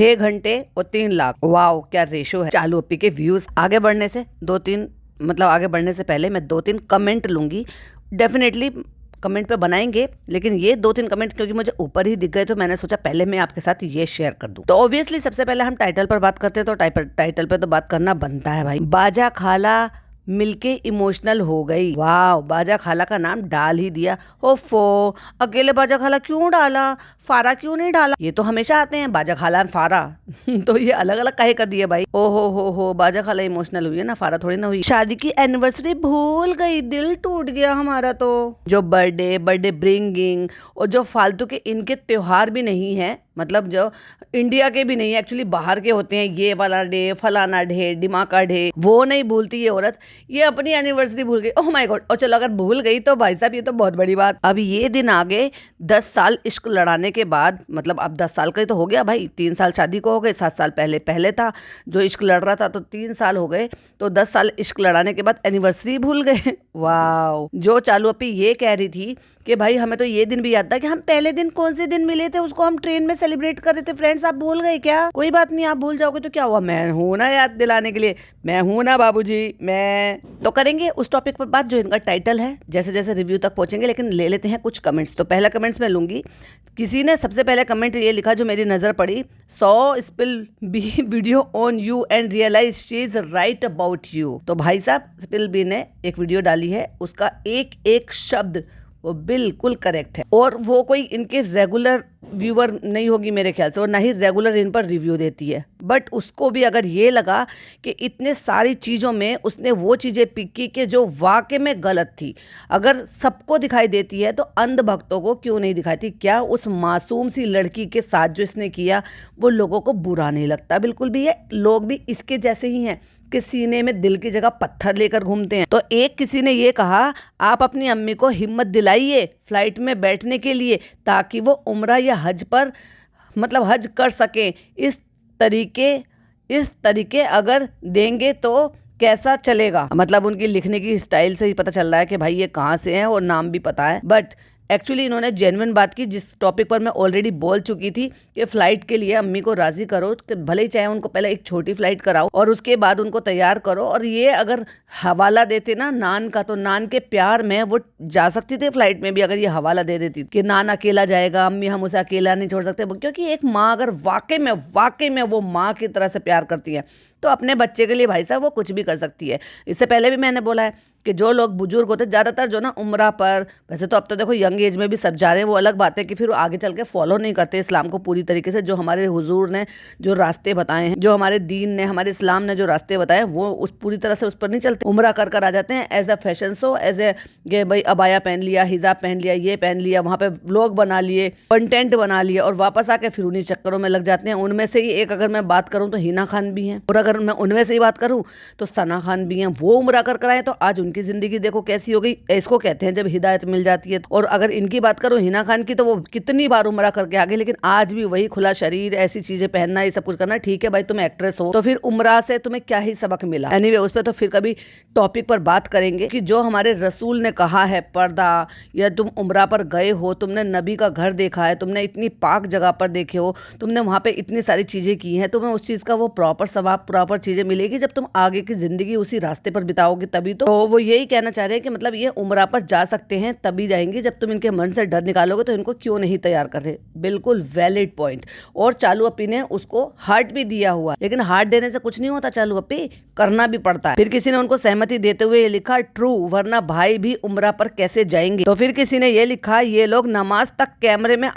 6 घंटे और 3 लाख। वाओ क्या रेशो है। चालू अप्पी के व्यूज। आगे बढ़ने से आगे बढ़ने से पहले मैं 2-3 कमेंट लूंगी। डेफिनेटली कमेंट पे बनाएंगे, लेकिन ये 2-3 कमेंट क्योंकि मुझे ऊपर ही दिख गए तो मैंने सोचा पहले मैं आपके साथ ये शेयर कर दूं। तो ऑब्वियसली सबसे पहले हम टाइटल पर बात करते हैं, तो टाइटल पे तो बात करना बनता है भाई। बाजा खाला मिलके इमोशनल हो गई। वाह, बाजा खाला का नाम डाल ही दिया। ओफो, अकेले बाजा खाला क्यों डाला, फारा क्यों नहीं डाला? ये तो हमेशा आते हैं बाजा खाला फारा तो ये अलग अलग काहे कर दिए भाई। ओ हो, बाजा खाला इमोशनल हुई है ना, फारा थोड़ी ना हुई। शादी की एनिवर्सरी भूल गई, दिल टूट गया हमारा। तो जो बर्थडे ब्रिंगिंग और जो फालतू के इनके त्योहार भी नहीं है, मतलब जो इंडिया के भी नहीं है, एक्चुअली बाहर के होते हैं, ये वाला डे, फलाना डे, दिमाका डे, वो नहीं भूलती ये औरत। ये अपनी एनिवर्सरी भूल गई। Oh my God. और चलो अगर भूल गई तो भाई साहब ये तो बहुत बड़ी बात। अब ये दिन आ गए 10 साल इश्क लड़ाने के बाद, मतलब अब 10 साल का ही तो हो गया भाई। 3 साल शादी को हो गए, 7 साल पहले था जो इश्क लड़ रहा था, तो 3 साल हो गए, तो 10 साल इश्क लड़ाने के बाद एनिवर्सरी भूल गए। वाह। जो चालू अप्पी ये कह रही थी कि भाई हमें तो ये दिन भी याद था कि हम पहले दिन कौन से दिन मिले थे, उसको हम ट्रेन में सेलिब्रेट कर रहे थे। फ्रेंड्स आप भूल गए क्या? कोई बात नहीं, आप भूल जाओगे तो क्या हुआ, मैं हूं ना याद दिलाने के लिए, मैं हूं ना बाबूजी। मैं तो करेंगे उस टॉपिक पर बात जो इनका टाइटल है, जैसे जैसे रिव्यू तक पहुंचेंगे। लेकिन ले लेते हैं कुछ कमेंट्स। तो पहला कमेंट्स मैं लूंगी। किसी ने सबसे पहले कमेंट ये लिखा जो मेरी नजर पड़ी, 100 spill be video on you and realise she is right about you. तो भाई साहब स्पिल बी ने एक वीडियो डाली है, उसका एक एक शब्द वो बिल्कुल करेक्ट है। और वो कोई इनके रेगुलर व्यूअर नहीं होगी मेरे ख्याल से, और ना ही रेगुलर इन पर रिव्यू देती है। बट उसको भी अगर ये लगा कि इतने सारी चीज़ों में उसने वो चीज़ें पिक की कि जो वाकई में गलत थी, अगर सबको दिखाई देती है तो अंध भक्तों को क्यों नहीं दिखाती? क्या उस मासूम सी लड़की के साथ जो इसने किया वो लोगों को बुरा नहीं लगता? बिल्कुल भी है। लोग भी इसके जैसे ही हैं कि सीने में दिल की जगह पत्थर लेकर घूमते हैं। तो एक किसी ने ये कहा, आप अपनी अम्मी को हिम्मत दिलाइए फ्लाइट में बैठने के लिए, ताकि वो उम्रा या हज पर हज कर सकें। इस तरीके अगर देंगे तो कैसा चलेगा? मतलब उनकी लिखने की स्टाइल से ही पता चल रहा है कि भाई ये कहाँ से हैं, और नाम भी पता है। बट एक्चुअली इन्होंने जेन्युइन बात की, जिस टॉपिक पर मैं ऑलरेडी बोल चुकी थी कि फ़्लाइट के लिए अम्मी को राज़ी करो, कि भले ही चाहे उनको पहले एक छोटी फ़्लाइट कराओ और उसके बाद उनको तैयार करो। और ये अगर हवाला देते ना नान का, तो नान के प्यार में वो जा सकती थी फ़्लाइट में भी, अगर ये हवाला दे देती कि नान अकेला जाएगा, अम्मी हम उसे अकेला नहीं छोड़ सकते। क्योंकि एक माँ अगर वाकई में वो माँ की तरह से प्यार करती है तो अपने बच्चे के लिए भाई साहब वो कुछ भी कर सकती है। इससे पहले भी मैंने बोला है कि जो लोग बुजुर्ग होते ज़्यादातर जो ना उम्रा पर, वैसे तो अब तो देखो यंग एज में भी सब जा रहे हैं, वो अलग बात है कि फिर वो आगे चल के फॉलो नहीं करते इस्लाम को पूरी तरीके से। जो हमारे हुजूर ने जो रास्ते बताए हैं, जो हमारे दीन ने, हमारे इस्लाम ने जो रास्ते बताए हैं, वो उस पूरी तरह से उस पर नहीं चलते। उम्रा कर आ जाते हैं as a fashion show, as a ये भाई अबाया पहन लिया, हिजाब पहन लिया, ये पहन लिया, वहाँ पे व्लॉग बना लिए, कंटेंट बना लिया, और वापस आके फिर उन्हीं चक्करों में लग जाते हैं। उनमें से ही एक अगर मैं बात करूँ तो हिना खान भी हैं, और अगर मैं उनमें से ही बात करूँ तो सना खान भी हैं। वो उम्रा कर आए तो आज उनकी जिंदगी देखो कैसी हो गई। इसको कहते हैं जब हिदायत मिल जाती है। और अगर इनकी बात करो हिना खान की, तो वो कितनी बार उम्रा करके आ गई, लेकिन आज भी वही खुला शरीर, ऐसी चीजें पहनना, ये सब कुछ करना। ठीक है भाई तुम एक्ट्रेस हो, तो फिर उम्रा से तुम्हें क्या ही सबक मिला? एनीवे उस पर तो फिर कभी टॉपिक पर बात करेंगे कि जो हमारे रसूल ने कहा है पर्दा, या तुम उम्रा पर गए हो, तुमने नबी का घर देखा है, तुमने इतनी पाक जगह पर देखे हो, तुमने वहां पे इतनी सारी चीजें की हैं, तुम्हें उस चीज का वो प्रॉपर सवाब, प्रॉपर चीजें मिलेगी जब तुम आगे की जिंदगी उसी रास्ते पर बिताओगे, तभी तो वो यही कहना चाह रहे हैं कि मतलब ये उम्रा पर जा सकते हैं तभी जाएंगे। जब तुम इनके मन से डर निकालोगे तो इनको क्यों नहीं तैयार कर रहे? बिल्कुल वैलिड पॉइंट। और चालू अप्पी ने उसको हार्ट भी दिया हुआ, लेकिन हार्ट देने से कुछ नहीं होता चालू अप्पी, करना भी पड़ता है। फिर किसी ने उनको सहमति देते हुए ये लिखा, ट्रू, वरना भाई भी उम्रा पर कैसे जाएंगे? तो फिर किसी ने ये लिखा, ये लोग नमाज तक कैमरे में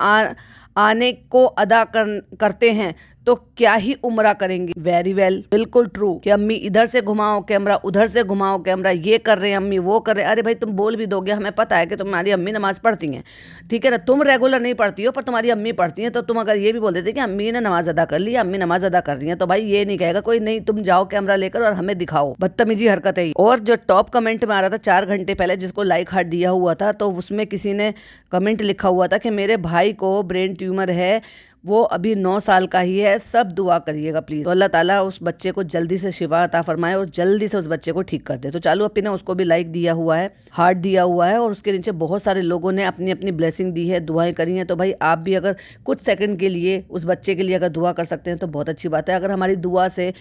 आने को अदा करते हैं तो क्या ही उम्रा करेंगे। वेरी वेल, बिल्कुल ट्रू कि अम्मी इधर से घुमाओ कैमरा, उधर से घुमाओ कैमरा, ये कर रहे हैं अम्मी, वो कर रहे हैं। अरे भाई तुम बोल भी दोगे, हमें पता है कि तुम्हारी अम्मी नमाज पढ़ती हैं, ठीक है ना, तुम रेगुलर नहीं पढ़ती हो पर तुम्हारी अम्मी पढ़ती हैं, तो तुम अगर ये भी बोल देते कि अम्मी ने नमाज अदा कर ली, अम्मी नमाज अदा कर रही है, तो भाई ये नहीं कहेगा कोई, नहीं तुम जाओ कैमरा लेकर और हमें दिखाओ। बदतमीजी हरकत है। और जो टॉप कमेंट में आ रहा था 4 घंटे पहले, जिसको लाइक हार्ट दिया हुआ था, तो उसमें किसी ने कमेंट लिखा हुआ था कि मेरे भाई को ब्रेन ट्यूमर है, वो अभी 9 साल का ही है। सब दुआ करिएगा प्लीज, तो अल्लाह ताला उस बच्चे को जल्दी से शिफा अता फरमाए और जल्दी से उस बच्चे को ठीक कर दे। तो चालू अपी ने उसको भी लाइक दिया हुआ है, हार्ट दिया हुआ है और उसके नीचे बहुत सारे लोगों ने अपनी अपनी ब्लेसिंग दी है, दुआएं करी हैं। तो भाई आप भी अगर कुछ सेकंड के लिए उस बच्चे के लिए अगर दुआ कर सकते हैं तो बहुत अच्छी बात है। अगर हमारी दुआ से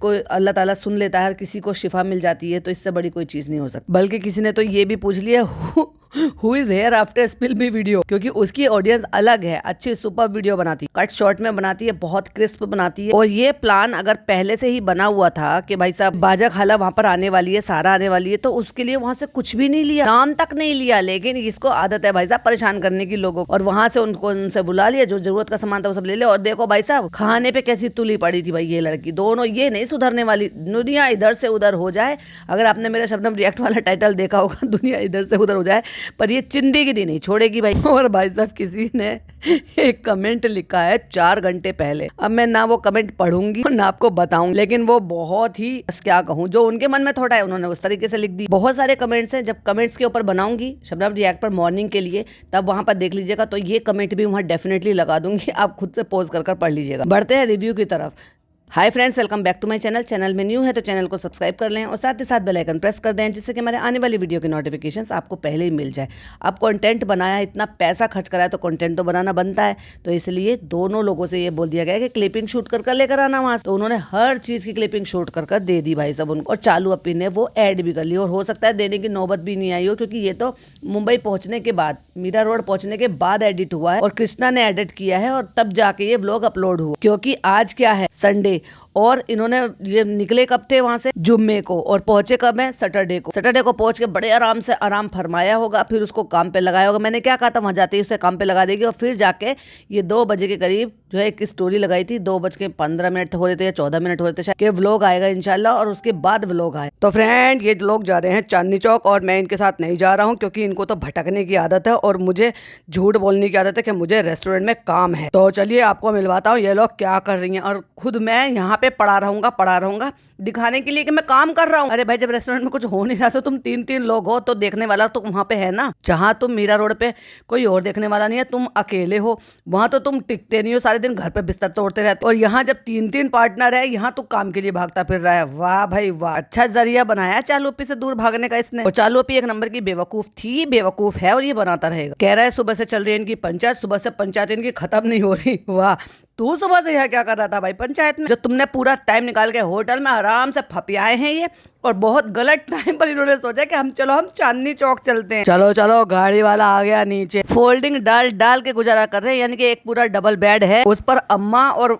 कोई अल्लाह ताला सुन लेता है, किसी को शिफा मिल जाती है, तो इससे बड़ी कोई चीज़ नहीं हो सकती। बल्कि किसी ने तो ये भी पूछ लिया who is here after spill me video, क्योंकि उसकी ऑडियंस अलग है, अच्छी सुपर वीडियो बनाती है, कट शॉर्ट में बनाती है, बहुत क्रिस्प बनाती है। और ये प्लान अगर पहले से ही बना हुआ था कि भाई साहब बाजा खाला वहां पर आने वाली है, सारा आने वाली है, तो उसके लिए वहां से कुछ भी नहीं लिया, नाम तक नहीं लिया। लेकिन इसको आदत है भाई साहब परेशान करने की लोगों को, और वहां से उनसे बुला लिया, जो जरूरत का सामान था वो सब ले लिया। और देखो भाई साहब खाने पे कैसी तुली पड़ी थी भाई ये लड़की। दोनों ये नहीं सुधरने वाली, दुनिया इधर से उधर हो जाए। अगर आपने मेरा शबनम रिएक्ट वाला टाइटल देखा होगा, दुनिया इधर से उधर हो जाए, पर ये चिंदी नहीं छोड़ेगी भाई। और भाई साहब किसी ने एक कमेंट लिखा है 4 घंटे पहले, अब मैं ना वो कमेंट पढ़ूंगी ना आपको बताऊंगी, लेकिन वो बहुत ही क्या कहूं, जो उनके मन में थोड़ा है उन्होंने उस तरीके से लिख दी। बहुत सारे कमेंट्स हैं, जब कमेंट्स के ऊपर बनाऊंगी शबनम रिएक्ट पर मॉर्निंग के लिए, तब वहां पर देख लीजिएगा। तो ये कमेंट भी वहां डेफिनेटली लगा दूंगी, आप खुद से पोज कर पढ़ लीजिएगा। बढ़ते हैं रिव्यू की तरफ। Hi friends, welcome back to my channel. Channel में न्यू है तो चैनल को सब्सक्राइब कर लें और साथ ही साथ बेल आइकन प्रेस कर दें, जिससे कि हमारे आने वाली वीडियो की नोटिफिकेशंस आपको पहले ही मिल जाए। आप कंटेंट बनाया, इतना पैसा खर्च करा है तो कंटेंट तो बनाना बनता है। तो इसलिए दोनों लोगों से ये बोल दिया गया है कि क्लिपिंग शूट कर लेकर आना वहाँ से। तो उन्होंने हर चीज़ की क्लिपिंग शूट कर दे दी भाई सब उनको, और चालू अपी ने वो ऐड भी कर ली। और हो सकता है देने की नौबत भी नहीं आई हो, क्योंकि ये तो मुंबई पहुंचने के बाद, मीरा रोड पहुंचने के बाद एडिट हुआ है और कृष्णा ने एडिट किया है, और तब जाके ये व्लॉग अपलोड हुआ। क्योंकि आज क्या है, संडे, और इन्होंने ये निकले कब थे वहां से, जुम्मे को, और पहुंचे कब है, सैटरडे को। सैटरडे को पहुंच के बड़े आराम से आराम फरमाया होगा, फिर उसको काम पे लगाया होगा। मैंने क्या कहा था, वहां जाते ही उसे काम पे लगा देगी, और फिर जाके ये 2 बजे के करीब जो है एक स्टोरी लगाई थी, 2:15 हो रहे थे या 14 मिनट हो रहे थे शायद, कि व्लॉग आएगा इंशाल्लाह, और उसके बाद व्लॉग आए। तो फ्रेंड ये लोग जा रहे हैं चांदनी चौक, और मैं इनके साथ नहीं जा रहा हूँ, क्योंकि इनको तो भटकने की आदत है और मुझे झूठ बोलने की आदत है कि मुझे रेस्टोरेंट में काम है। तो चलिए आपको मिलवाता हूँ ये लोग क्या कर रही हैं, और खुद मैं यहाँ पे पड़ा रहूंगा दिखाने के लिए कि मैं काम कर रहा हूँ। अरे भाई, जब रेस्टोरेंट में कुछ हो नहीं रहा तो तुम 3 लोग हो, तो देखने वाला तो वहां पे है ना। जहाँ तुम मीरा रोड पे कोई और देखने वाला नहीं है, तुम अकेले हो, वहां तो तुम टिकते नहीं हो, सारे दिन घर पे बिस्तर तोड़ते रहते हो। और यहाँ जब 3 पार्टनर है, यहाँ तो काम के लिए भागता फिर रहा है। वाह भाई वाह, अच्छा जरिया बनाया चालू अपी से दूर भागने का इसने। और चालू अपी एक नंबर की बेवकूफ थी, बेवकूफ है, और ये बनाता रहेगा। कह रहा है सुबह से चल रही है इनकी पंचायत, सुबह से पंचायत इनकी खत्म नहीं हो रही। वाह, तू सुबह से यहाँ क्या कर रहा था भाई पंचायत में, जो तुमने पूरा टाइम निकाल के होटल में आराम से फपियाए हैं ये, और बहुत गलत टाइम पर इन्होंने सोचा कि हम चांदनी चौक चलते हैं। चलो चलो, गाड़ी वाला आ गया नीचे। फोल्डिंग डाल के गुजारा कर रहे हैं, यानी कि एक पूरा डबल बेड है, उस पर अम्मा और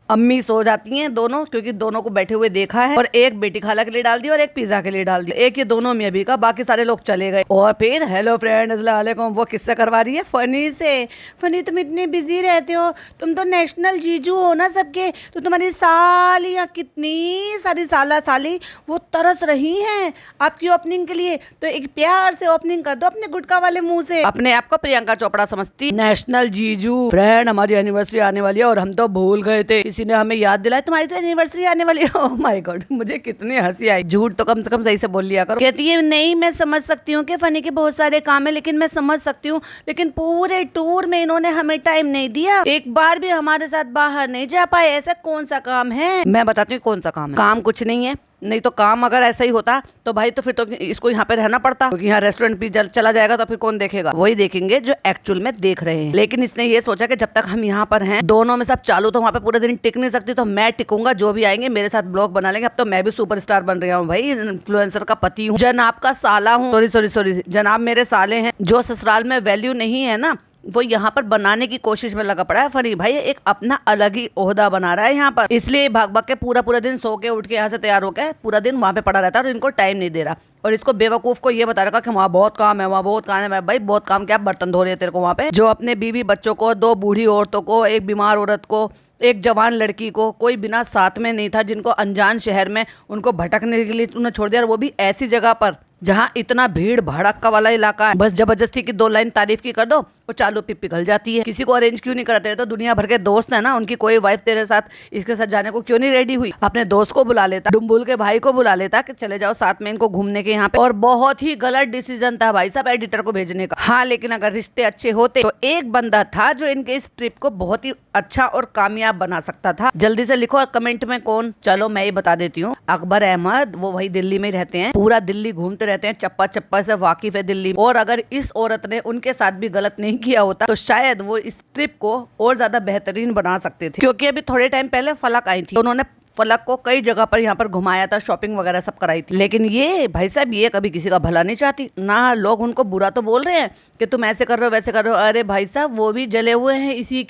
अम्मी सो जाती हैं दोनों, क्योंकि दोनों को बैठे हुए देखा है। और एक बेटी खाला के लिए डाल दी और एक पिज्जा के लिए डाल दी, एक ये दोनों मियां भी का, बाकी सारे लोग चले गए। और फिर हेलो फ्रेंड, अस्सलाम वालेकुम, वो किससे करवा रही है, फनी से। फनी तुम इतने बिजी रहते हो, तुम तो नेशनल जीजू हो ना सबके, तो तुम्हारी सालियाँ, कितनी सारी साला साली वो तरस रही हैं आपकी ओपनिंग के लिए। तो एक प्यार से ओपनिंग कर दो अपने गुटका वाले मुंह से। अपने आप को प्रियंका चोपड़ा समझती, नेशनल जीजू। फ्रेंड हमारी एनिवर्सरी आने वाली है और हम तो भूल गए थे, किसी ने हमें याद दिलाया तुम्हारी तो एनिवर्सरी आने वाली है। ओह माय गॉड, मुझे कितनी हंसी आई। झूठ तो कम से कम सही से बोल लिया करो। कहती है नहीं, मैं समझ सकती हूँ कि फनी के बहुत सारे काम है, लेकिन मैं समझ सकती हूँ, लेकिन पूरे टूर में इन्होंने हमें टाइम नहीं दिया, एक बार भी हमारे साथ बाहर नहीं जा पाए। ऐसा कौन सा काम है, मैं बताती हूँ कौन सा काम है। काम कुछ नहीं है, नहीं तो काम अगर ऐसा ही होता तो भाई तो फिर तो इसको यहाँ पे रहना पड़ता, क्योंकि यहाँ रेस्टोरेंट भी चला जाएगा तो फिर कौन देखेगा, वही देखेंगे जो एक्चुअल में देख रहे हैं। लेकिन इसने ये सोचा कि जब तक हम यहाँ पर हैं, दोनों में सब चालू, तो वहाँ पे पूरे दिन टिक नहीं सकती, तो मैं टिकूंगा, जो भी आएंगे मेरे साथ ब्लॉग बना लेंगे। अब तो मैं भी सुपरस्टार बन रहा हूँ भाई, इन्फ्लुएंसर का पति हूँ, जनाब का साला हूँ। सॉरी, जनाब मेरे साले हैं। जो ससुराल में वैल्यू नहीं है ना, वो यहाँ पर बनाने की कोशिश में लगा पड़ा है फनी भाई, एक अपना अलग ही ओहदा बना रहा है यहाँ पर। इसलिए भाग भाग के पूरा दिन सो के उठ के यहाँ से तैयार होकर पूरा दिन वहाँ पे पड़ा रहता है, और इनको टाइम नहीं दे रहा। और इसको बेवकूफ को ये बता रखा कि वहाँ बहुत काम है, वहाँ बहुत काम है। भाई बहुत काम क्या, बर्तन धो रहे हैं तेरे को वहाँ पे, जो अपने बीवी बच्चों को, 2 बूढ़ी औरतों को, एक बीमार औरत को, एक जवान लड़की को, कोई बिना साथ में नहीं था, जिनको अनजान शहर में उनको भटकने के लिए उन्हें छोड़ दिया, और वो भी ऐसी जगह पर जहाँ इतना भीड़ भड़क्का वाला इलाका है, बस जबरदस्ती की 2 लाइन तारीफ की कर दो वो चालू पिघल जाती है। किसी को अरेंज क्यों नहीं कराते? तो दुनिया भर के दोस्त है ना, उनकी कोई वाइफ तेरे साथ इसके साथ जाने को क्यों नहीं रेडी हुई? अपने दोस्त को बुला लेता, डुम्बुल के भाई को बुला लेता कि चले जाओ साथ में इनको घूमने के यहाँ पे। और बहुत ही गलत डिसीजन था भाई साहब एडिटर को भेजने का। हाँ, लेकिन अगर रिश्ते अच्छे होते तो एक बंदा था जो इनके इस ट्रिप को बहुत ही अच्छा और कामयाब बना सकता था। जल्दी से लिखो कमेंट में कौन। चलो मैं ही बता देती हूँ, अकबर अहमद। वो वही दिल्ली में रहते हैं, पूरा दिल्ली घूमते रहते हैं, चप्पा चप्पा से वाकिफ है दिल्ली। और अगर इस औरत ने उनके साथ भी गलत नहीं किया होता तो शायद वो इस ट्रिप को और ज्यादा बेहतरीन बना सकते थे। क्योंकि अभी थोड़े टाइम पहले फलक आई थी, उन्होंने फलक को कई जगह पर यहाँ पर घुमाया था, शॉपिंग वगैरह सब कराई थी। लेकिन ये भाई साहब ये कभी किसी का भला नहीं चाहती ना। लोग उनको बुरा तो बोल रहे हैं कि तुम ऐसे कर रहे हो वैसे कर रहे हो। अरे भाई साहब वो भी जले हुए हैं, इसी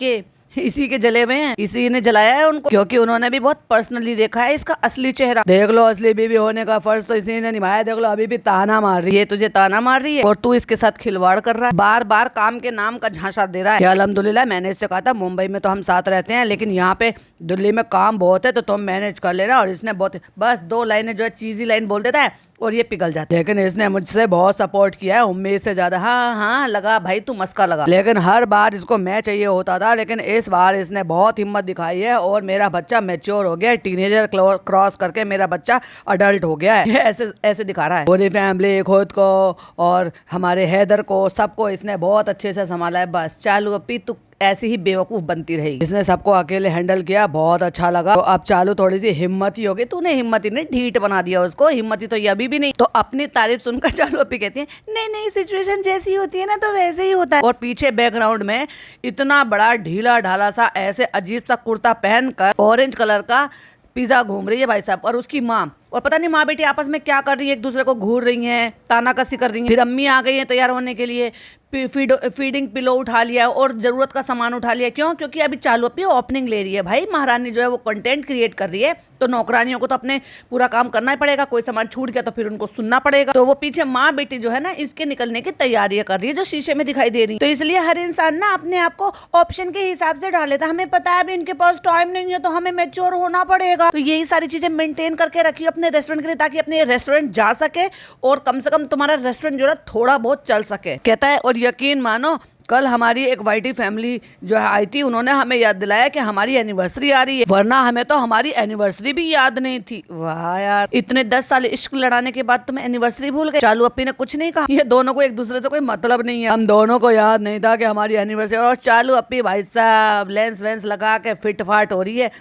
के जले हुए हैं, इसी ने जलाया है उनको, क्योंकि उन्होंने भी बहुत पर्सनली देखा है इसका असली चेहरा। देख लो, असली बीवी होने का फर्ज तो इसी ने निभाया। देख लो अभी भी ताना मार रही है, तुझे ताना मार रही है और तू इसके साथ खिलवाड़ कर रहा है, बार बार काम के नाम का झांसा दे रहा है। अल्हम्दुलिल्लाह मैंने इससे कहा था मुंबई में तो हम साथ रहते हैं, लेकिन यहाँ पे दिल्ली में काम बहुत है तो तुम मैनेज कर लेना। और इसने बहुत बस 2 लाइनें जो है चीजी लाइन बोल देता है और ये पिघल जाते हैं। लेकिन इसने मुझसे बहुत सपोर्ट किया है, उम्मीद से ज्यादा। हाँ हाँ लगा भाई, तू मस्का लगा। लेकिन हर बार इसको मैं चाहिए होता था, लेकिन इस बार इसने बहुत हिम्मत दिखाई है और मेरा बच्चा मैच्योर हो गया है। टीनेजर क्रॉस करके मेरा बच्चा अडल्ट हो गया है। ऐसे ऐसे दिखा रहा है। पूरी फैमिली, खुद को और हमारे हैदर को, सबको इसने बहुत अच्छे से संभाला है। बस चालू अपी तू ऐसी ही बेवकूफ बनती रहेगी। इसने सबको अकेले हैंडल किया, बहुत अच्छा लगा। तो अब चालू थोड़ी सी हिम्मत ही होगी। तूने हिम्मत ही नहीं, ढीठ बना दिया उसको। हिम्मत ही तो ये अभी भी नहीं। तो अपनी तारीफ सुनकर चालू अपी कहती है नहीं नहीं, सिचुएशन जैसी होती है ना तो वैसे ही होता है। और पीछे बैकग्राउंड में इतना बड़ा ढीला ढाला सा ऐसे अजीब सा कुर्ता पहनकर ऑरेंज कलर का पिज्जा घूम रही है भाई साहब, और उसकी माँ। और पता नहीं माँ बेटी आपस में क्या कर रही है, एक दूसरे को घूर रही हैं, तानाकसी कर रही हैं। फिर अम्मी आ गई हैं तैयार होने के लिए, फीडिंग पिलो उठा लिया और जरूरत का सामान उठा लिया। क्यों? क्योंकि अभी चालू अपनी ओपनिंग ले रही है भाई। महारानी जो है वो कंटेंट क्रिएट कर रही है, तो नौकरानियों को तो अपने पूरा काम करना ही पड़ेगा। कोई सामान छूट गया तो फिर उनको सुनना पड़ेगा। तो वो पीछे माँ बेटी जो है ना इसके निकलने की तैयारियां कर रही है, जो शीशे में दिखाई दे रही है। तो इसलिए हर इंसान ना अपने आप को ऑप्शन के हिसाब से डाल लेता। हमें पता है अभी इनके पास टाइम नहीं है तो हमें मैच्योर होना पड़ेगा। तो यही सारी चीजें मेंटेन करके रखियो अपने रेस्टोरेंट के लिए, ताकि अपने रेस्टोरेंट जा सके और कम से कम तुम्हारा रेस्टोरेंट जो है थोड़ा बहुत चल सके, कहता है। और यकीन मानो कल हमारी एक वाईटी फैमिली जो है आई थी, उन्होंने हमें याद दिलाया कि हमारी एनिवर्सरी आ रही है, वरना हमें तो हमारी एनिवर्सरी भी याद नहीं थी। वाह यार, इतने 10 साल इश्क लड़ाने के बाद तुम्हें एनिवर्सरी भूल गए। चालू अपी ने कुछ नहीं कहा, ये दोनों को एक दूसरे से कोई मतलब नहीं है। हम दोनों को याद नहीं था कि हमारी एनिवर्सरी। और चालू अपी भाई साहब लेंस वेंस लगा के फिट फाट हो रही है।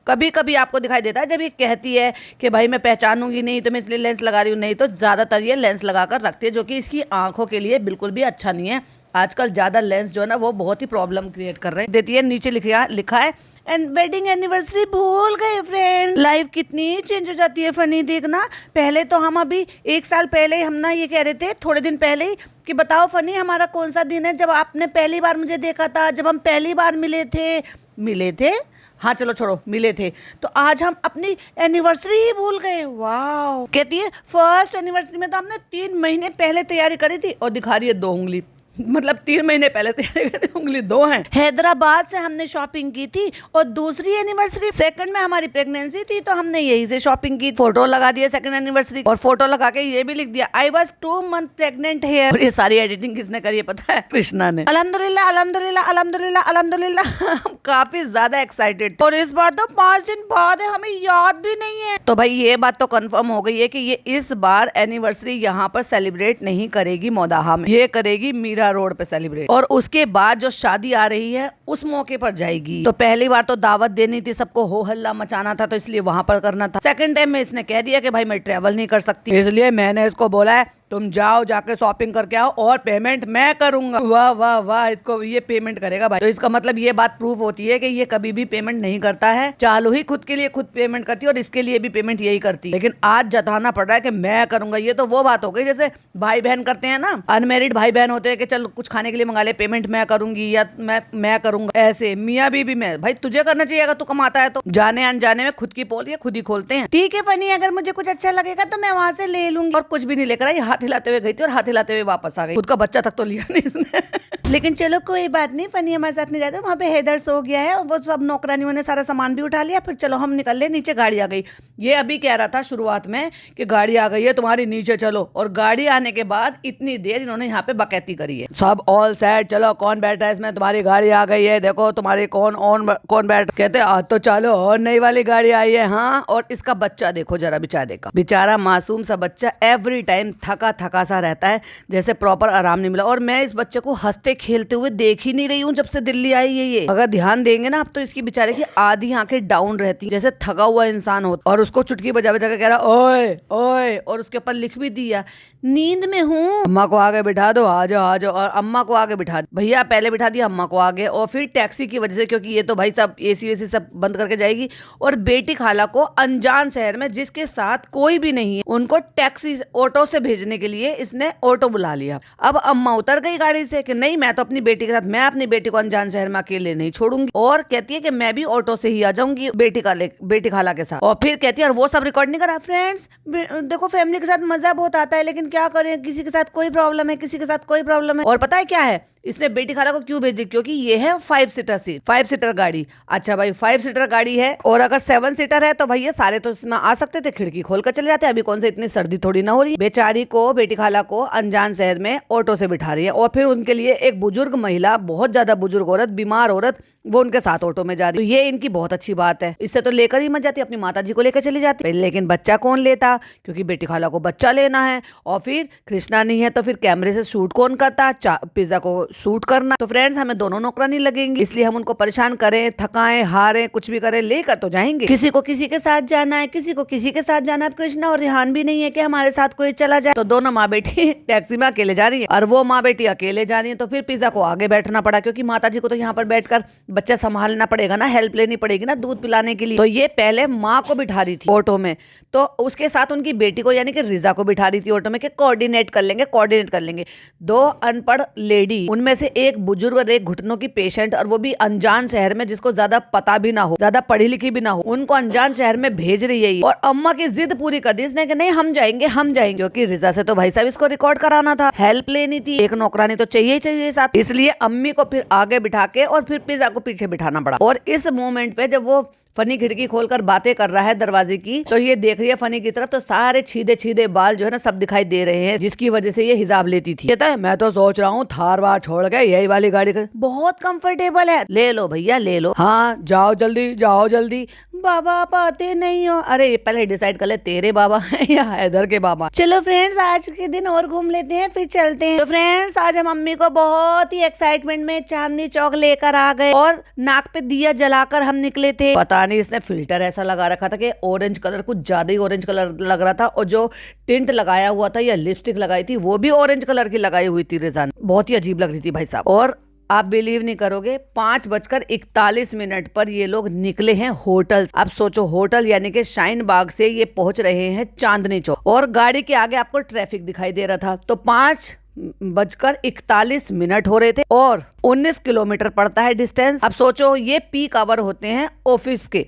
कभी कभी आपको दिखाई देता है जब ये कहती है कि भाई मैं पहचानूंगी नहीं तो मैं इसलिए लेंस लगा रही हूँ, नहीं तो ज्यादातर ये लेंस लगाकर रखती है, जो कि इसकी आंखों के लिए बिल्कुल भी अच्छा नहीं है। आजकल ज्यादा लेंस जो है ना वो बहुत ही प्रॉब्लम क्रिएट कर रहे हैं। देती है नीचे लिखा है एंड वेडिंग एनिवर्सरी भूल गए फ्रेंड। लाइफ कितनी चेंज हो जाती है फनी, देखना। पहले तो हम अभी 1 साल पहले हम ना ये कह रहे थे थोड़े दिन पहले ही कि बताओ फनी हमारा कौन सा दिन है जब आपने पहली बार मुझे देखा था, जब हम पहली बार मिले थे। हाँ चलो छोड़ो, मिले थे। तो आज हम अपनी एनिवर्सरी ही भूल गए। वाह, कहती है फर्स्ट एनिवर्सरी में तो हमने 3 महीने पहले तैयारी करी थी, और दिखा रही है 2 उंगली। मतलब 3 महीने पहले तैयारी करी थी, उंगली 2 हैं। हैदराबाद से हमने शॉपिंग की थी, और दूसरी एनिवर्सरी सेकंड में हमारी प्रेगनेंसी थी तो हमने यही से शॉपिंग की। फोटो लगा दिया सेकंड एनिवर्सरी, और फोटो लगा के ये भी लिख दिया आई वॉज 2 मंथ प्रेग्नेंट है। और ये सारी एडिटिंग किसने करी है पता है? कृष्णा ने। अल्हम्दुलिल्लाह अल्हम्दुलिल्लाह अल्हम्दुलिल्लाह अल्हम्दुलिल्लाह। हम काफी ज्यादा एक्साइटेड, और इस बार तो 5 दिन बाद है, हमें याद भी नहीं है। तो भाई ये बात तो कंफर्म हो गई है कि ये इस बार एनिवर्सरी यहाँ पर सेलिब्रेट नहीं करेगी मौदाहा में, ये करेगी मीरा रोड पे सेलिब्रेट। और उसके बाद जो शादी आ रही है उस मौके पर जाएगी। तो पहली बार तो दावत देनी थी, सबको हो हल्ला मचाना था, तो इसलिए वहां पर करना था। सेकंड टाइम में इसने कह दिया कि भाई मैं ट्रेवल नहीं कर सकती, इसलिए मैंने इसको बोला है तुम जाओ जाके शॉपिंग करके आओ और पेमेंट मैं करूंगा। वाह वाह वाह, इसको ये पेमेंट करेगा भाई। तो इसका मतलब ये बात प्रूफ होती है कि ये कभी भी पेमेंट नहीं करता है। चालू ही खुद के लिए खुद पेमेंट करती है और इसके लिए भी पेमेंट यही करती है, लेकिन आज जताना पड़ रहा है कि मैं करूंगा। ये तो वो बात हो गई जैसे भाई बहन करते हैं ना, अनमेरिड भाई बहन होते हैं कि चल कुछ खाने के लिए मंगा ले, पेमेंट मैं करूंगी या मैं करूंगा। ऐसे मियाँ बीवी में भाई तुझे करना चाहिए, अगर तू कमाता है तो। जाने अनजाने में खुद की पोल ये खुद ही खोलते हैं। ठीक है फनी, अगर मुझे कुछ अच्छा लगेगा तो मैं वहां से ले लूंगी। और कुछ भी नहीं लेकर आई, हाथ हिलाते हुए गई थी और हाथ हिलाते हुए वापस आ गई। खुद का बच्चा तक तो लिया नहीं इसने। लेकिन चलो कोई बात नहीं, फनी हमारे साथ नहीं जाते, वहाँ पे हैदर सो गया है और वो सब नौकरानियों ने सारा सामान भी उठा लिया। फिर चलो हम निकल ले, नीचे गाड़ी आ गई। ये अभी कह रहा था शुरुआत में कि गाड़ी आ गई है तुम्हारी, नीचे चलो, और गाड़ी आने के बाद इतनी देर इन्होंने यहाँ पे बकैती करी है। सब ऑल सेट, चलो कौन बैठा है इसमें, तुम्हारी गाड़ी आ गई है, देखो तुम्हारी कौन बैठ, कहते तो चलो और नई वाली गाड़ी आई है। हाँ, और इसका बच्चा देखो जरा, बेचारे का, बेचारा मासूम सा बच्चा एवरी टाइम थका थका सा रहता है, जैसे प्रॉपर आराम नहीं मिला। और मैं इस बच्चे को हंसते खेलते हुए देख ही नहीं रही हूँ जब से दिल्ली आई है ये। अगर ध्यान देंगे ना, अब तो इसकी बेचारे की आधी आंखें डाउन रहती, जैसे थका हुआ इंसान हो। और उसको चुटकी बजा बजा के कह रहा ओए ओए, और उसके ऊपर लिख भी दिया नींद में हूँ, अम्मा को आगे बिठा दो, आ जाओ आ जाओ। और अम्मा को आगे बिठा, भैया पहले बिठा दिया अम्मा को आगे, और फिर टैक्सी की वजह से, क्योंकि ये तो भाई सब एसी वेसी सब बंद करके जाएगी, और बेटी खाला को अनजान शहर में जिसके साथ कोई भी नहीं है, उनको टैक्सी ऑटो से भेजने के लिए इसने ऑटो बुला लिया। अब अम्मा उतर गई गाड़ी से कि नहीं, मैं तो अपनी बेटी के साथ, मैं अपनी बेटी को अनजान शहर में अकेले नहीं छोड़ूंगी, और कहती है कि मैं भी ऑटो से ही आ जाऊंगी बेटी खाला के साथ। और फिर कहती है, और वो सब रिकॉर्ड नहीं करा। फ्रेंड्स देखो, फैमिली के साथ मजा बहुत आता है, लेकिन क्या करें, किसी के साथ कोई प्रॉब्लम है, किसी के साथ कोई प्रॉब्लम है। और पता है क्या है, इसने बेटी खाला को क्यों भेजी, क्योंकि ये है 5 सीटर गाड़ी। अच्छा भाई 5 सीटर गाड़ी है, और अगर 7 सीटर है तो भैया सारे तो इसमें आ सकते थे, खिड़की खोल कर चले जाते। अभी कौन से इतनी सर्दी थोड़ी ना हो रही। बेचारी को, बेटी खाला को अनजान शहर में ऑटो से बिठा रही है, और फिर उनके लिए एक बुजुर्ग महिला, बहुत ज्यादा बुजुर्ग औरत, बीमार औरत, वो उनके साथ ऑटो में जा रही है। तो ये इनकी बहुत अच्छी बात है, इससे तो लेकर ही मत जाती, अपनी माता जी को लेकर चली जाती। लेकिन बच्चा कौन लेता, क्योंकि बेटी खाला को बच्चा लेना है, और फिर कृष्णा नहीं है तो फिर कैमरे से शूट कौन करता, पिज्जा को शूट करना। तो फ्रेंड्स हमें दोनों नौकरानी लगेंगी, इसलिए हम उनको परेशान करें, थकाएं, हारें, कुछ भी करें, लेकर तो जाएंगे। किसी को किसी के साथ जाना है, किसी को किसी के साथ जाना है। कृष्णा और रिहान भी नहीं है कि हमारे साथ कोई चला जाए, तो दोनों माँ बेटी टैक्सी में अकेले जा रही है, और वो माँ बेटी अकेले जा रही है। तो फिर पिज्जा को आगे बैठना पड़ा, क्योंकि माता जी को तो यहाँ पर बैठकर बच्चा संभालना पड़ेगा ना, हेल्प लेनी पड़ेगी ना दूध पिलाने के लिए। तो ये पहले माँ को बिठा रही थी ऑटो में, तो उसके साथ उनकी बेटी को यानी कि रिजा को बिठा रही थी ऑटो में कि कोऑर्डिनेट कर लेंगे। 2 अनपढ़ लेडी, उनमें से एक बुजुर्ग और एक घुटनों की पेशेंट, और वो भी अनजान शहर में, जिसको ज्यादा पता भी ना हो, ज्यादा पढ़ी लिखी भी ना हो, उनको अनजान शहर में भेज रही है। और अम्मा की जिद पूरी कर दी इसने कि नहीं हम जाएंगे, क्योंकि रिजा से तो भाई साहब इसको रिकॉर्ड कराना था, हेल्प लेनी थी, एक नौकरानी तो चाहिए साथ। इसलिए अम्मी को फिर आगे बिठा के और फिर पिज्जा को पीछे बिठाना पड़ा। और इस मोमेंट पे जब वो फनी खिड़की खोलकर बातें कर रहा है दरवाजे की, तो ये देख रही है फनी की तरफ, तो सारे छीदे बाल जो है ना सब दिखाई दे रहे हैं, जिसकी वजह से ये हिजाब लेती थी। कहता है मैं तो सोच रहा हूँ थार वार छोड़ के यही वाली गाड़ी कर, बहुत कंफर्टेबल है, ले लो भैया ले लो। हाँ जाओ जल्दी। बाबा आप आते नहीं हो। अरे पहले डिसाइड कर ले, तेरे बाबा है या हैदर के बाबा। चलो फ्रेंड्स आज के दिन और घूम लेते हैं, फिर चलते हैं। तो फ्रेंड्स आज हम मम्मी को बहुत ही एक्साइटमेंट में चांदनी चौक लेकर आ गए, और नाक पे दिया जलाकर हम निकले थे। पता नहीं इसने फिल्टर ऐसा लगा रखा था कि ऑरेंज कलर, कुछ ज्यादा ही ऑरेंज कलर लग रहा था, और जो टिंट लगाया हुआ था या लिपस्टिक लगाई थी वो भी ऑरेंज कलर की लगाई हुई थी रिजान, बहुत ही अजीब लग रही थी भाई साहब। और आप बिलीव नहीं करोगे, 5:41 पर ये लोग निकले हैं होटल। अब सोचो होटल यानी कि शाइन बाग से ये पहुंच रहे हैं चांदनी चौक, और गाड़ी के आगे आपको ट्रैफिक दिखाई दे रहा था। तो 5:41 हो रहे थे, और 19 किलोमीटर पड़ता है डिस्टेंस। अब सोचो ये पीक आवर होते हैं ऑफिस के,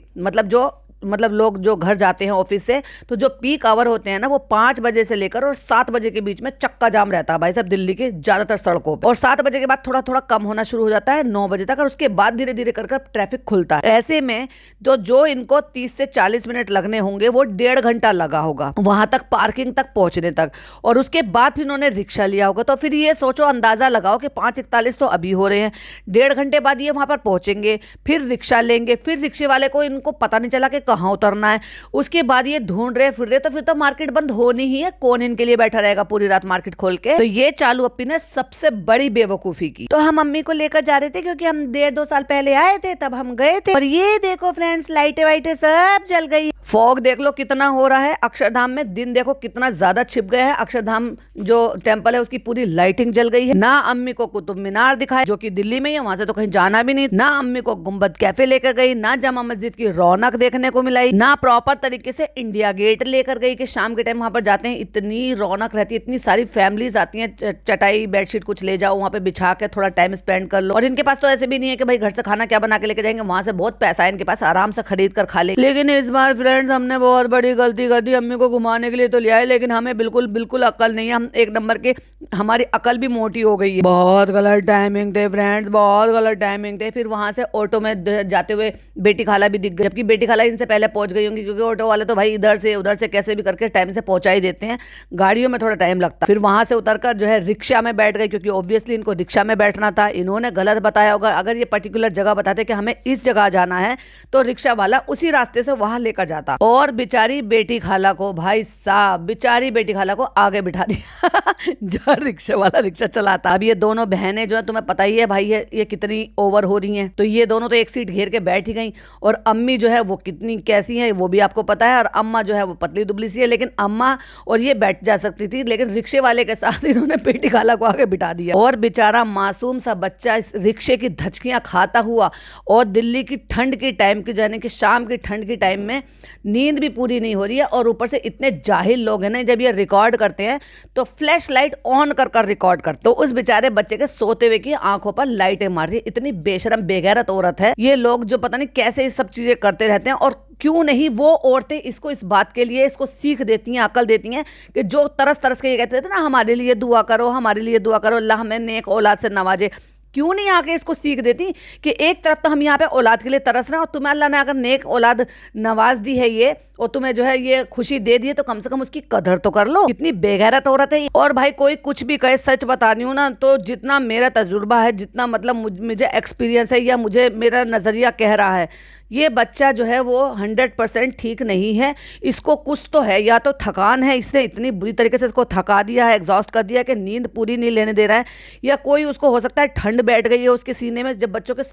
मतलब लोग जो घर जाते हैं ऑफिस से, तो जो पीक आवर होते हैं ना वो 5 बजे से लेकर और 7 बजे के बीच में चक्का जाम रहता है भाई साहब दिल्ली के ज्यादातर सड़कों पे। और 7 बजे के बाद थोड़ा थोड़ा कम होना शुरू हो जाता है 9 बजे तक, और उसके बाद धीरे धीरे कर ट्रैफिक खुलता है। ऐसे में तो जो इनको 30 से 40 मिनट लगने होंगे वो 1.5 घंटा लगा होगा वहां तक, पार्किंग तक पहुंचने तक, और उसके बाद फिर उन्होंने रिक्शा लिया होगा। तो फिर ये सोचो, अंदाजा लगाओ कि 5:41 तो अभी हो रहे हैं, 1.5 घंटे बाद ये वहां पर पहुंचेंगे, फिर रिक्शा लेंगे, फिर रिक्शे वाले को इनको पता नहीं चला कि कहाँ उतरना है। उसके बाद ये ढूंढ रहे फिर रहे, तो फिर तो मार्केट बंद होनी ही है, कौन इनके लिए बैठा रहेगा पूरी रात मार्केट खोल के। तो ये चालू अप्पी ने सबसे बड़ी बेवकूफी की। तो हम मम्मी को लेकर जा रहे थे, क्योंकि हम 1.5-2 साल पहले आए थे, तब हम गए थे। और ये देखो फ्रेंड्स, लाइटें वाइटें सब जल गई, फॉग देख लो कितना हो रहा है। अक्षरधाम में दिन देखो कितना ज्यादा छिप गया है, अक्षरधाम जो टेम्पल है उसकी पूरी लाइटिंग जल गई है। ना अम्मी को कुतुब मीनार दिखाए जो कि दिल्ली में ही है, वहां से तो कहीं जाना भी नहीं। ना अम्मी को गुम्बद कैफे लेकर गई, ना जामा मस्जिद की रौनक देखने को मिलाई, ना प्रॉपर तरीके से इंडिया गेट लेकर गई कि शाम के टाइम वहां पर जाते हैं इतनी रौनक रहती है, इतनी सारी फैमिलीज आती हैं, चटाई बेडशीट कुछ ले जाओ वहां पे बिछा के थोड़ा टाइम स्पेंड कर लो। और इनके पास तो ऐसे भी नहीं है कि भाई घर से खाना क्या बना के लेके जाएंगे, वहां से बहुत पैसा है इनके पास, आराम से खरीद कर खा ले। लेकिन इस बार फ्रेंड फ्रेंड्स हमने बहुत बड़ी गलती कर दी, अम्मी को घुमाने के लिए तो ले आए लेकिन हमें बिल्कुल बिल्कुल अकल नहीं है, हम एक नंबर के, हमारी अकल भी मोटी हो गई है। बहुत गलत टाइमिंग थे फ्रेंड्स, बहुत गलत टाइमिंग थे। फिर वहां से ऑटो में जाते हुए बेटी खाला भी दिख गई, जबकि बेटी खाला इनसे पहले पहुंच गई होंगी क्योंकि ऑटो वाले तो भाई इधर से उधर से कैसे भी करके टाइम से पहुंचा ही देते हैं, गाड़ियों में थोड़ा टाइम लगता। फिर वहां से उतरकर जो है रिक्शा में बैठ गई क्योंकि ऑब्वियसली इनको रिक्शा में बैठना था। इन्होंने गलत बताया होगा, अगर ये पर्टिकुलर जगह बताते कि हमें इस जगह जाना है तो रिक्शा वाला उसी रास्ते से वहां लेकर जाता। और बेचारी बेटी खाला को, भाई साहब बेचारी बेटी खाला को आगे बिठा दिया जहाँ रिक्शा वाला रिक्शा चलाता। अब ये दोनों बहनें जो है तुम्हें पता ही है भाई ये कितनी ओवर हो रही हैं, तो ये दोनों तो एक सीट घेर के बैठ ही गई। और अम्मी जो है वो कितनी कैसी है वो भी आपको पता है, और अम्मा जो है वो पतली दुबली सी है, लेकिन अम्मा और ये बैठ जा सकती थी, लेकिन रिक्शे वाले के साथ इन्होंने बेटी खाला को आगे बिठा दिया। और बेचारा मासूम सा बच्चा इस रिक्शे की धचकियां खाता हुआ, और दिल्ली की ठंड की टाइम की, यानी कि शाम की ठंड की टाइम में नींद भी पूरी नहीं हो रही है, और ऊपर से इतने जाहिल लोग हैं ना, जब ये रिकॉर्ड करते हैं तो फ्लैश लाइट ऑन कर कर रिकॉर्ड करते। तो उस बेचारे बच्चे के सोते हुए की आंखों पर लाइटें मार रही है। इतनी बेशरम बेगैरत औरत है ये लोग, जो पता नहीं कैसे ये सब चीजें करते रहते हैं। और क्यों नहीं वो औरतें इसको इस बात के लिए इसको सीख देती हैं, अकल देती हैं कि जो तरस तरस के ये कहते थे ना हमारे लिए दुआ करो, हमारे लिए दुआ करो, अल्लाह हमें नेक औलाद से नवाजे, क्यों नहीं आके इसको सीख देती कि एक तरफ तो हम यहाँ पे औलाद के लिए तरस रहे हैं, और तुम्हें अल्लाह ने अगर नेक औलाद नवाज दी है ये, और तुम्हें जो है ये खुशी दे दी है, तो कम से कम उसकी कदर तो कर लो। कितनी बेगैरत औरत है। और भाई कोई कुछ भी कहे, सच बता रही हूँ ना, तो जितना मेरा तजुर्बा है, जितना मतलब मुझे एक्सपीरियंस है, या मुझे मेरा नजरिया कह रहा है, ये बच्चा जो है वो 100% ठीक नहीं है। इसको कुछ तो है, या तो थकान है, इसने इतनी बुरी तरीके से इसको थका दिया है, एग्जॉस्ट कर दिया कि नींद पूरी नहीं लेने दे रहा है, या कोई उसको हो सकता है ठंड बैठ गई है उसके सीने में। जब बच्चों के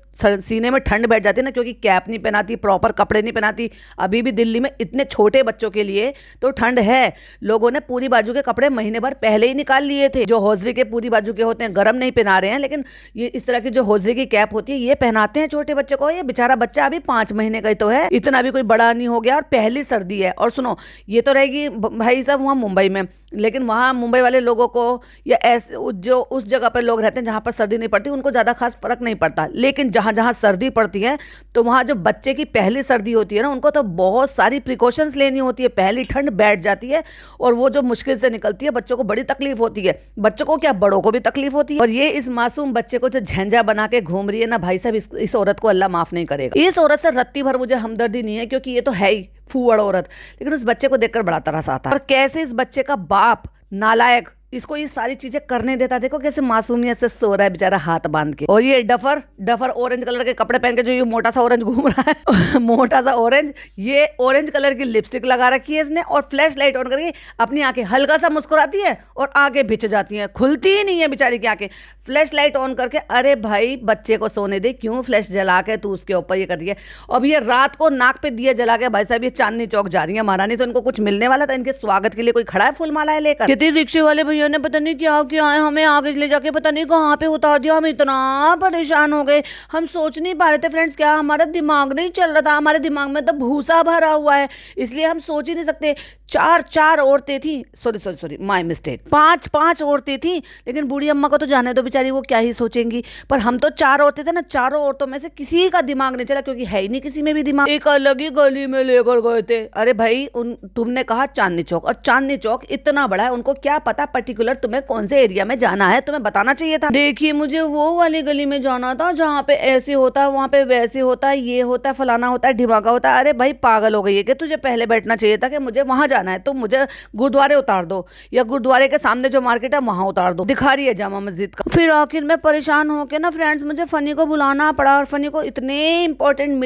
सीने में ठंड बैठ जाती है ना, क्योंकि कैप नहीं पहनाती, प्रॉपर कपड़े नहीं पहनाती, अभी भी दिल्ली में इतने छोटे बच्चों के लिए तो ठंड है। लोगों ने पूरी बाजू के कपड़े महीने भर पहले ही निकाल लिए थे, जो हौजरी के पूरी बाजू के होते हैं, गर्म नहीं पहना रहे हैं, लेकिन ये इस तरह की जो हौजरी की कैप होती है ये पहनाते हैं छोटे बच्चों को। ये बेचारा बच्चा अभी 5 महीने का ही तो है, इतना भी कोई बड़ा नहीं हो गया, और पहली सर्दी है। और सुनो, ये तो रहेगी भाई साहब वहाँ मुंबई में, लेकिन वहाँ मुंबई वाले लोगों को, या ऐसे जो उस जगह पर लोग रहते हैं जहाँ पर सर्दी नहीं पड़ती, उनको ज़्यादा खास फर्क नहीं पड़ता। लेकिन जहाँ जहाँ सर्दी पड़ती है, तो वहाँ जो बच्चे की पहली सर्दी होती है ना, उनको तो बहुत सारी प्रिकॉशंस लेनी होती है। पहली ठंड बैठ जाती है, और वो जो मुश्किल से निकलती है, बच्चों को बड़ी तकलीफ होती है। बच्चों को क्या, बड़ों को भी तकलीफ होती है। और ये इस मासूम बच्चे को जो झंझा बना के घूम रही है ना, भाई साहब इस औरत को अल्लाह माफ नहीं करेगा। इस औरत से रत्ती भर मुझे हमदर्दी नहीं है, क्योंकि ये तो है ही फूहड़ औरत, लेकिन उस बच्चे को देखकर बड़ा तरस आता है। और कैसे इस बच्चे का बाप नालायक इसको ये सारी चीजें करने देता, देखो कैसे मासूमियत से सो रहा है बेचारा हाथ बांध के। और ये डफर ऑरेंज कलर के कपड़े पहन के जो ये मोटा सा ऑरेंज घूम रहा है मोटा सा ऑरेंज, ये ऑरेंज कलर की लिपस्टिक लगा रखी है इसने, और फ्लैश लाइट ऑन करके अपनी आंखें हल्का सा मुस्कुराती है, और आंखें भिच जाती हैं, खुलती ही नहीं है बेचारी की आंखें। फ्लैश लाइट ऑन करके, अरे भाई बच्चे को सोने दे, क्यों फ्लैश जला के तू उसके ऊपर ये कर रही है। अब ये रात को नाक पे दिए जला के, भाई साहब ये चांदनी चौक जा रही है महारानी, तो इनको कुछ मिलने वाला था, इनके स्वागत के लिए कोई खड़ा है फूल मालाएं लेकर। कितने रिक्शे वाले भैया ने पता नहीं क्या किया है, हमें आगे ले जाके पता नहीं कहाँ पे उतार दिया। हम इतना परेशान हो गए, हम सोच नहीं पा रहे थे फ्रेंड्स, क्या हमारा दिमाग नहीं चल रहा था, हमारे दिमाग में तो भूसा भरा हुआ है, इसलिए हम सोच ही नहीं सकते। चार औरतें थी, सॉरी माय मिस्टेक, पांच औरतें थी, लेकिन बूढ़ी अम्मा को तो जाने दो, बेचारी वो क्या ही सोचेंगी। पर हम तो 4 औरतें थे ना, चारों औरतों में से किसी का दिमाग नहीं चला, क्योंकि है ही नहीं किसी में भी दिमाग। एक अलग ही गली में लेकर गए थे। अरे भाई तुमने कहा चांदनी चौक, और चांदनी चौक इतना बड़ा है, उनको क्या पता पर्टिकुलर तुम्हें कौन से एरिया में जाना है, तुम्हें बताना चाहिए था। देखिए मुझे वो वाली गली में जाना था जहाँ पे ऐसे होता है, वहाँ पे वैसे होता है, ये होता है, फलाना होता है, ढिमाका होता है। अरे भाई पागल हो गई है कि तुझे पहले बैठना चाहिए था कि मुझे वहां जाना है तो मुझे गुरुद्वारे उतार दो, या गुरुद्वारे के सामने जो मार्केट है वहां उतार दो, दिखा रही है जामा मस्जिद का। फिर आखिर में परेशान होके ना फ्रेंड्स, मुझे फनी को बुलाना पड़ा, और फनी को इतनी इंपॉर्टेंट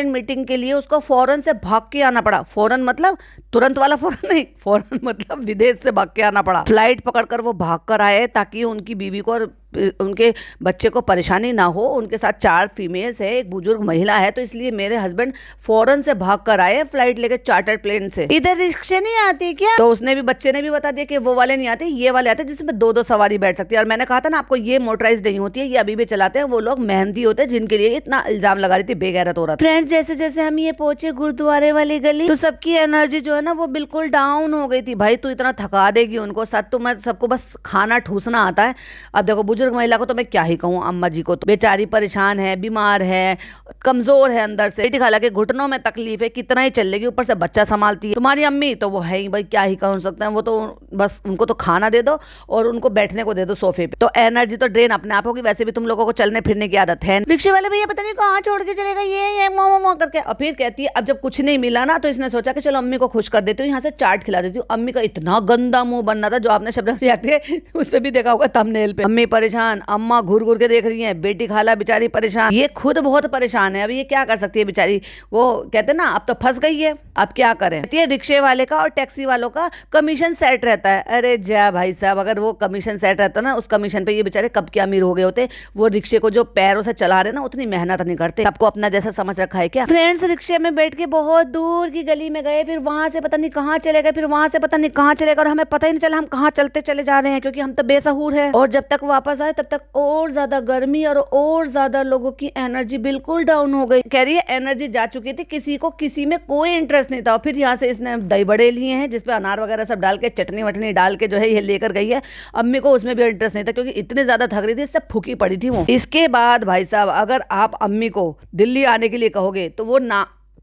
मीटिंग के लिए उसको फौरन से भाग के आना पड़ा। फौरन मतलब तुरंत वाला फौरन नहीं, फौरन मतलब विदेश से भाग के आना पड़ा। फ्लाइट पकड़कर वो भाग कर आए ताकि उनकी बीवी को और उनके बच्चे को परेशानी ना हो। उनके साथ 4 फीमेल्स है, एक बुजुर्ग महिला है, तो इसलिए मेरे हस्बैंड फौरन से भाग कर आए फ्लाइट लेके, चार्टर प्लेन से। इधर रिक्शे नहीं आती क्या? तो उसने भी, बच्चे ने भी बता दिया कि वो वाले नहीं आते, ये वाले आते जिसमें 2-2 सवारी बैठ सकती है। और मैंने कहा था ना आपको, ये मोटराइज नहीं होती है, ये अभी भी चलाते हैं वो लोग मेहनती होते हैं, जिनके लिए इतना इल्जाम लगा रही थी बेगैरत औरत। फ्रेंड्स जैसे जैसे हम ये पहुंचे गुरुद्वारे वाली गली, तो सबकी एनर्जी जो है ना वो बिल्कुल डाउन हो गई थी। भाई तू इतना थका देगी उनको, साथ तो मैं सबको बस खाना ठूसना आता है। अब देखो बुजुर्ग महिला को तो मैं क्या ही कहूँ, अम्मा जी को तो बेचारी परेशान है, बीमार है, कमजोर है अंदर से, हालांकि घुटनों में तकलीफ है, कितना ही चल लेगी, ऊपर से बच्चा संभालती है। तुम्हारी अम्मी तो वो है ही भाई, क्या ही कह सकते हैं, वो तो बस उनको तो खाना दे दो और उनको बैठने को दे दो सोफे पे, तो एनर्जी तो ड्रेन अपने आप होगी। वैसे भी तुम लोगों को चलने फिरने की आदत है। रिक्शे वाले भैया पता नहीं कहाँ छोड़ के चलेगा ये मो करके, और फिर कहती है अब जब कुछ नहीं मिला ना तो इसने सोचा कि चलो अम्मी को खुश कर देती हूँ, यहाँ से चाट खिला देती हूँ। अम्मी का इतना गंदा मुंह बनना था, जो आपने शब्द रिएक्ट किया उस पर भी देखा होगा थंबनेल पे। अम्मी परेशान, अम्मा घूर घूर के देख रही है, बेटी खाला बेचारी परेशान, ये खुद बहुत परेशान है। अब ये क्या कर सकती है बेचारी, वो कहते ना अब तो फंस गई है, अब क्या करें। रिक्शे वाले का और टैक्सी वालों का कमीशन सेट रहता है। अरे जा भाई साहब, अगर वो कमीशन सेट रहता ना, उस कमीशन पे ये बेचारे कब के अमीर हो गए होते। वो रिक्शे को जो पैरों से चला रहे ना, उतनी मेहनत नहीं करते, सबको अपना जैसा समझ रखा है क्या। फ्रेंड्स रिक्शे में बैठ के बहुत दूर की गली में गए, फिर वहां से पता नहीं कहाँ चले गए, फिर वहां से पता नहीं कहाँ चले गए, और हमें पता ही नहीं चला हम कहाँ चलते चले जा रहे हैं, क्योंकि हम तो बेसहूर है। और जब तक वापस आए तब तक और ज्यादा गर्मी और ज्यादा लोगों की एनर्जी बिल्कुल डाउन हो गई। कह रही है एनर्जी जा चुकी थी, किसी को किसी में कोई इंटरेस्ट नहीं था। और फिर यहाँ से इसने दही बड़े लिए हैं, जिसपे अनार वगैरह सब डाल के, चटनी वटनी डाल के जो है ये लेकर गई है। अम्मी को उसमें भी इंटरेस्ट नहीं था, क्योंकि इतनी ज्यादा थक रही थी, इससे फूकी पड़ी थी वो। इसके बाद भाई साहब, अगर आप अम्मी को दिल्ली आने के लिए कहोगे तो वो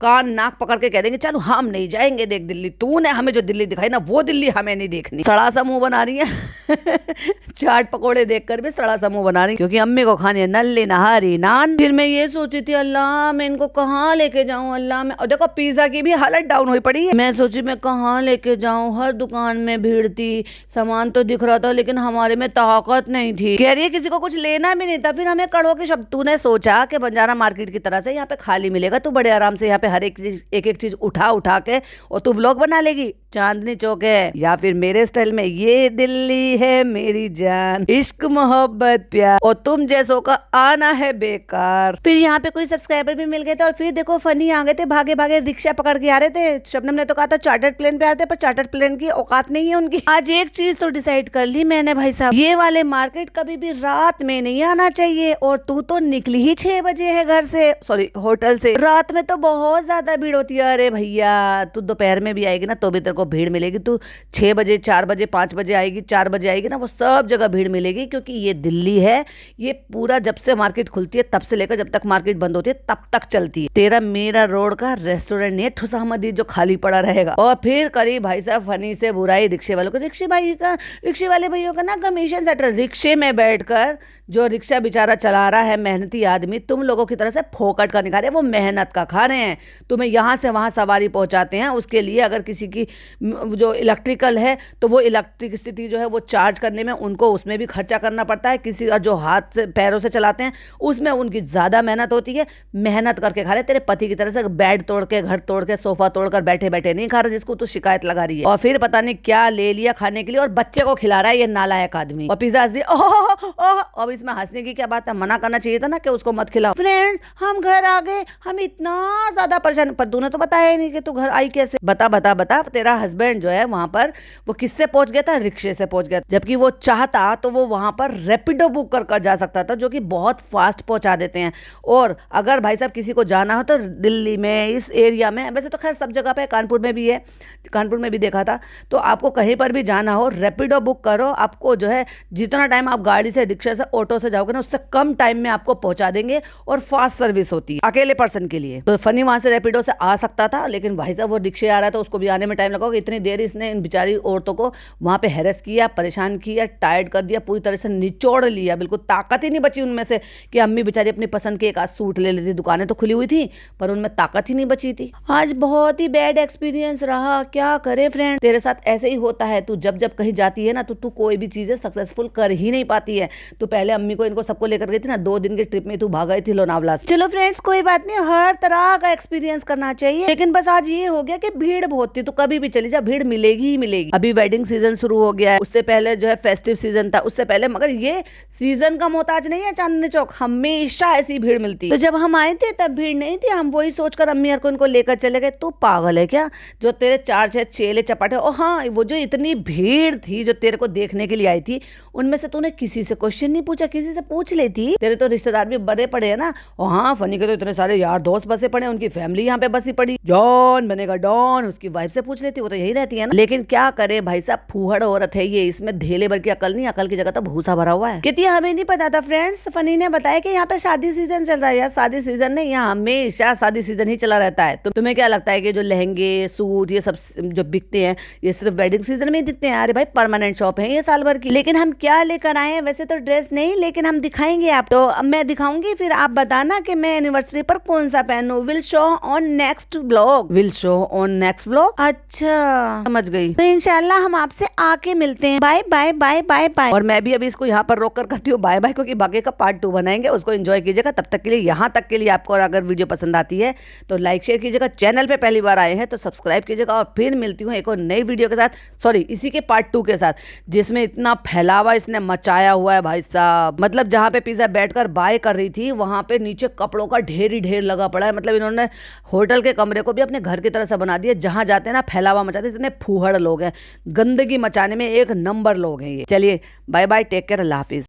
कान नाक पकड़ के कह देंगे चलो हम नहीं जाएंगे देख दिल्ली, तूने हमें जो दिल्ली दिखाई ना वो दिल्ली हमें नहीं देखनी। सड़ा सा मुंह बना रही है चाट पकोड़े देखकर भी सड़ा सा मुंह बना रही, क्योंकि अम्मी को खानी है नल्ली नहारी नान। फिर मैं ये सोची थी अल्लाह मैं इनको कहाँ लेके जाऊं, अल्लाह मैं, और देखो पिज्जा की भी हालत डाउन हुई पड़ी है। मैं सोची मैं कहाँ लेके जाऊं, हर दुकान में भीड़ थी, सामान तो दिख रहा था लेकिन हमारे में ताकत नहीं थी। कह रही है किसी को कुछ लेना भी नहीं था। फिर हमें कड़ों के शब्द, तूने सोचा कि बंजारा मार्केट की तरह से यहाँ पे खाली मिलेगा, तू बड़े आराम से यहाँ पे हर एक चीज उठा के और तू व्लॉग बना लेगी। चांदनी चौक है, या फिर मेरे स्टाइल में ये दिल्ली है मेरी जान, इश्क मोहब्बत प्यार, और तुम जैसों का आना है बेकार। फिर यहाँ पे कोई सब्सक्राइबर भी मिल गए थे, और फिर देखो फनी आ गए थे, भागे भागे रिक्शा पकड़ के आ रहे थे। शबनम ने तो कहा था चार्टर्ड प्लेन पे आते, पर चार्टर्ड प्लेन की औकात नहीं है उनकी। आज एक चीज तो डिसाइड कर ली मैंने भाई साहब, ये वाले मार्केट कभी भी रात में नहीं आना चाहिए। और तू तो निकली ही 6 बजे है घर से, सॉरी होटल से, रात में तो बहुत ज्यादा भीड़ होती है। अरे भैया तू दोपहर में भी आएगी ना तो भी तेरे को भीड़ मिलेगी। तू 6 बजे 4 बजे 5 बजे आएगी, 4 बजे आएगी ना, वो सब जगह भीड़ मिलेगी, क्योंकि ये दिल्ली है। ये पूरा जब से मार्केट खुलती है तब से लेकर जब तक मार्केट बंद होती है तब तक चलती है। तेरा मेरा रोड का रेस्टोरेंट नहीं है ठुस अहमदी जो खाली पड़ा रहेगा। और फिर करी भाई साहब फनी से बुराई रिक्शे वालों को, रिक्शे वाले भैया का ना कमीशन सेट। रिक्शे में बैठकर जो रिक्शा बेचारा चला रहा है मेहनती आदमी, तुम लोगों की तरह से फोकट का नहीं खा रहे, वो मेहनत का खा रहे हैं। तुम्हें यहाँ से वहाँ सवारी पहुँचाते हैं, उसके लिए अगर किसी की जो इलेक्ट्रिकल है तो वो इलेक्ट्रिसिटी जो है वो चार्ज करने में उनको उसमें भी खर्चा करना पड़ता है। किसी और जो हाथ से पैरों से चलाते हैं उसमें उनकी ज़्यादा मेहनत होती है। मेहनत करके खा रहे, तेरे पति की तरह से बेड तोड़ के, घर तोड़ के, सोफा तोड़कर बैठे बैठे नहीं खा रहे, जिसको तू शिकायत लगा रही है। और फिर पता नहीं क्या ले लिया खाने के लिए और बच्चे को खिला रहा है ये नालायक आदमी। और पिज्जा अब इसमें हंसने की क्या बात है, मना करना चाहिए था ना कि उसको मत खिलाओ। फ्रेंड्स हम घर आ गए, हम इतना ज्यादा परेशान, पर तूने तो बताया नहीं कि तू घर आई कैसे। बता बता बता, तेरा हस्बैंड जो है वहां पर वो किससे पहुंच गया था, रिक्शे से पहुंच गया, जबकि वो चाहता तो वो वहां पर रैपिडो बुक कर जा सकता था, जो कि बहुत फास्ट पहुंचा देते हैं। और अगर भाई साहब किसी को जाना हो तो दिल्ली में इस एरिया में, वैसे तो खैर सब जगह पे, कानपुर में भी है, कानपुर में भी देखा था, तो आपको कहीं पर भी जाना हो रैपिडो बुक करो, आपको जो है जितना टाइम आप गाड़ी से, रिक्शा से, ऑटो से जाओगे ना उससे कम टाइम में आपको पहुंचा देंगे, और फास्ट सर्विस होती है अकेले पर्सन के लिए। तो फनी वहां से रैपिडो से आ सकता था, लेकिन भाई साहब वो रिक्शे आ रहा था, उसको भी आने में टाइम लगा। इतनी देर इसने इन बेचारी औरतों को वहां पे हैरेस किया, परेशान किया, टायर्ड कर दिया, पूरी तरह से निचोड़ लिया, बिल्कुल ताकत ही नहीं बची उनमें से कि अम्मी बेचारी अपनी पसंद के एक आध सूट ले लेती। दुकानें तो खुली हुई थी पर उनमें ताकत ही नहीं बची थी। आज बहुत ही बैड एक्सपीरियंस रहा, क्या करे फ्रेंड, तेरे साथ ऐसे ही होता है। तू जब जब कहीं जाती है ना तो तू कोई भी चीजें सक्सेसफुल कर ही नहीं पाती है। तू पहले अम्मी को इनको सबको लेकर गई थी ना, 2 दिन की ट्रिप में तू भाग गई थी लोनावला से। चलो फ्रेंड्स कोई बात नहीं, हर तरह का एक्सपीरियंस करना चाहिए, लेकिन बस आज ये हो गया कि भीड़ बहुत थी। तो कभी भी चली जा, भीड़ मिलेगी ही मिलेगी। अभी वेडिंग सीजन शुरू हो गया है, उससे पहले जो है फेस्टिव सीजन था, उससे पहले, मगर ये सीजन का मोहताज नहीं है चांदनी चौक, हमेशा ऐसी भीड़ मिलती। तो जब हम आए थे तब भीड़ नहीं थी, हम वही सोचकर अम्मी यार को इनको लेकर चले गए। तू पागल है क्या, जो तेरे 4-6 चेले चपाटे, और हाँ वो जो इतनी भीड़ थी जो तेरे को देखने के लिए आई थी, उनमें से तूने किसी से क्वेश्चन नहीं पूछा, किसी से पूछ लेती। तेरे तो रिश्तेदार भी बड़े पड़े हैं ना, और हाँ फनी के तो इतने सारे यार दोस्त बसे पड़े, उनकी फैमिली यहाँ पे बसी पड़ी। जॉन बनेगा डॉन, उसकी वाइफ से पूछ लेती, वो तो यही रहती है ना। लेकिन क्या करे भाई साहब, फूहड़ औरत है ये, इसमें धेले भर की अकल नहीं, अकल की जगह तो भूसा भरा हुआ है। कितनी हमें नहीं पता था फ्रेंड्स, फनी ने बताया कि यहाँ पे शादी सीजन चल रहा है। यार शादी सीजन नहीं, यहाँ हमेशा शादी सीजन ही चला रहता है। तो तुम्हें क्या लगता है कि जो लहंगे सूट ये सब जो बिकते हैं ये सिर्फ वेडिंग सीजन में ही दिखते हैं? अरे भाई परमानेंट शॉप है ये साल भर की। लेकिन हम क्या लेकर आए हैं, वैसे तो ड्रेस नहीं, लेकिन हम दिखाएंगे आप। तो अब मैं दिखाऊंगी, फिर आप बताना कि मैं एनिवर्सरी पर कौन सा पहनूं। Will show on next blog. Will show on next blog, अच्छा समझ गई। तो इंशाल्लाह हम आपसे आके मिलते हैं। Bye bye bye bye bye. और मैं भी अभी इसको यहाँ पर रोक कर करती हूँ बाय बाय, क्योंकि बाकी का पार्ट 2 बनाएंगे, उसको एंजॉय कीजिएगा। तब तक के लिए, यहाँ तक के लिए आपको अगर वीडियो पसंद आती है तो लाइक शेयर कीजिएगा। चैनल पे पहली बार आए हैं तो सब्सक्राइब कीजिएगा। और फिर मिलती हूँ एक और नई वीडियो के साथ, सॉरी इसी के पार्ट 2 के साथ, जिसमें इतना फैलावा इसने मचाया हुआ है भाई साहब। मतलब जहाँ पे पिज्जा बैठकर बाय कर रही थी वहां पे नीचे कपड़ों का ढेर ही ढेर लगा पड़ा है। मतलब इन्होंने होटल के कमरे को भी अपने घर की तरह से बना दिया। जहां जाते हैं ना फैलावा मचाते, इतने फूहड़ लोग हैं, गंदगी मचाने में एक नंबर लोग हैं ये। चलिए बाय बाय, टेक केयर, अल्लाह हाफिज।